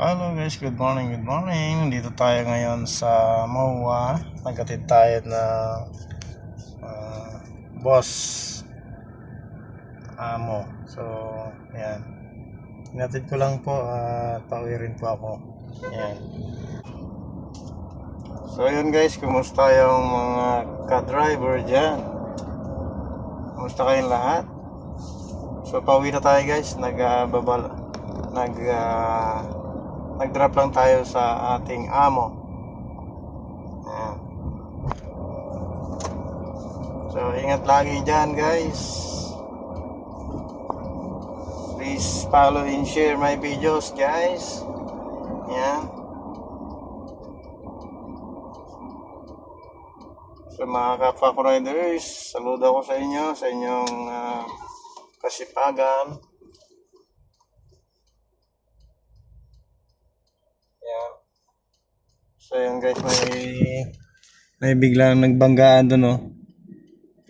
Hello guys, good morning, good morning. Dito tayo ngayon sa MOA. Nagkatid tayo ng boss amo. So, yan. Hinatid ko lang po at pauwi rin po ako. Yan. So, yun guys, kumusta yung mga ka-driver dyan? Kumusta kayong lahat? So, pauwi na tayo guys. Nag-drop lang tayo sa ating amo. Ayan. So ingat lagi dyan guys. Please follow and share my videos guys. Ayan. So mga kapwa ko riders, saludo ako sa inyo, sa inyong kasipagan. Ayan. So yun guys, may biglang nagbanggaan doon, oh.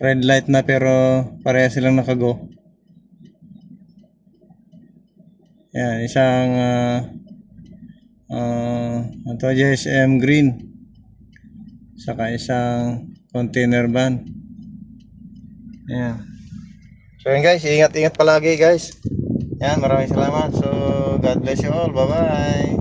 Red light na pero pareha silang nakago. Yan, isang ito GSM green, saka isang container van. Yan. So yun guys, ingat palagi guys. Yan, maraming salamat. So God bless you all. Bye bye.